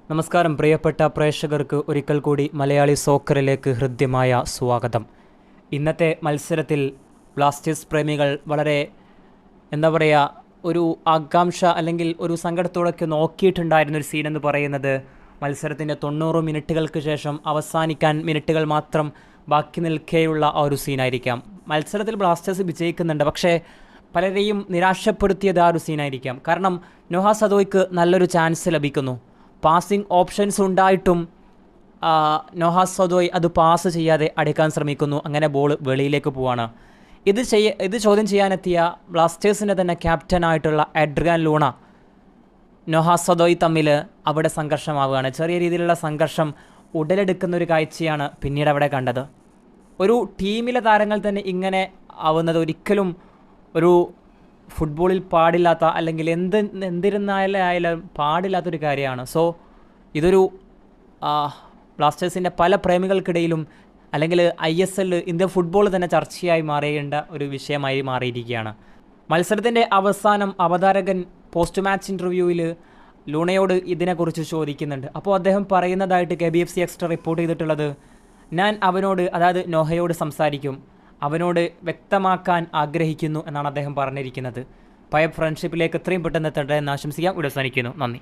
നമസ്കാരം പ്രിയപ്പെട്ട പ്രേക്ഷകർക്ക് ഒരിക്കൽ കൂടി മലയാളി സോക്കറിലേക്ക് ഹൃദ്യമായ സ്വാഗതം. ഇന്നത്തെ മത്സരത്തിൽ ബ്ലാസ്റ്റേഴ്സ് പ്രേമികൾ വളരെ ഒരു ആകാംക്ഷ അല്ലെങ്കിൽ ഒരു സങ്കടത്തോടൊക്കെ നോക്കിയിട്ടുണ്ടായിരുന്നൊരു സീനെന്ന് പറയുന്നത് മത്സരത്തിൻ്റെ 90 മിനിറ്റുകൾക്ക് ശേഷം അവസാനിക്കാൻ മിനിറ്റുകൾ മാത്രം ബാക്കി നിൽക്കെയുള്ള ആ ഒരു സീനായിരിക്കാം. മത്സരത്തിൽ ബ്ലാസ്റ്റേഴ്സ് വിജയിക്കുന്നുണ്ട്, പക്ഷേ പലരെയും നിരാശപ്പെടുത്തിയത് ആ ഒരു സീനായിരിക്കാം. കാരണം നോഹ സദോയ്ക്ക് നല്ലൊരു ചാൻസ് ലഭിക്കുന്നു. പാസിംഗ് ഓപ്ഷൻസ് ഉണ്ടായിട്ടും നോഹ സദോയ് അത് പാസ് ചെയ്യാതെ അടിക്കാൻ ശ്രമിക്കുന്നു. അങ്ങനെ ബോൾ വെളിയിലേക്ക് പോവാണ്. ഇത് ചോദ്യം ചെയ്യാനെത്തിയ ബ്ലാസ്റ്റേഴ്സിൻ്റെ തന്നെ ക്യാപ്റ്റനായിട്ടുള്ള എഡ്രിയാൻ ലൂണ നോഹ സദോയ് തമ്മിൽ അവിടെ സംഘർഷമാവുകയാണ്. ചെറിയ രീതിയിലുള്ള സംഘർഷം ഉടലെടുക്കുന്ന ഒരു കാഴ്ചയാണ് പിന്നീട് അവിടെ കണ്ടത്. ഒരു ടീമിലെ താരങ്ങൾ തന്നെ ഇങ്ങനെ ആവുന്നത് ഒരിക്കലും ഒരു ഫുട്ബോളിൽ പാടില്ലാത്ത അല്ലെങ്കിൽ എന്തിരുന്നായാലും പാടില്ലാത്തൊരു കാര്യമാണ്. സോ ഇതൊരു ബ്ലാസ്റ്റേഴ്സിൻ്റെ പല പ്രേമികൾക്കിടയിലും അല്ലെങ്കിൽ ISL ഇന്ത്യൻ ഫുട്ബോൾ തന്നെ ചർച്ചയായി മാറേണ്ട ഒരു വിഷയമായി മാറിയിരിക്കുകയാണ്. മത്സരത്തിൻ്റെ അവസാനം അവതാരകൻ പോസ്റ്റ് മാച്ച് ഇൻ്റർവ്യൂവിൽ ലൂണയോട് ഇതിനെക്കുറിച്ച് ചോദിക്കുന്നുണ്ട്. അപ്പോൾ അദ്ദേഹം പറയുന്നതായിട്ട് KBFC എക്സ്ട്രാ റിപ്പോർട്ട് ചെയ്തിട്ടുള്ളത്, ഞാൻ അവനോട്, അതായത് നോഹയോട് സംസാരിക്കും, അവനോട് വ്യക്തമാക്കാൻ ആഗ്രഹിക്കുന്നു എന്നാണ് അദ്ദേഹം പറഞ്ഞിരിക്കുന്നത്. പഴയ ഫ്രണ്ട്ഷിപ്പിലേക്ക് എത്രയും പെട്ടെന്ന് എത്തട്ടെ എന്ന് ആശംസിക്കാം. ഇവിടെ അവസാനിക്കുന്നു. നന്ദി.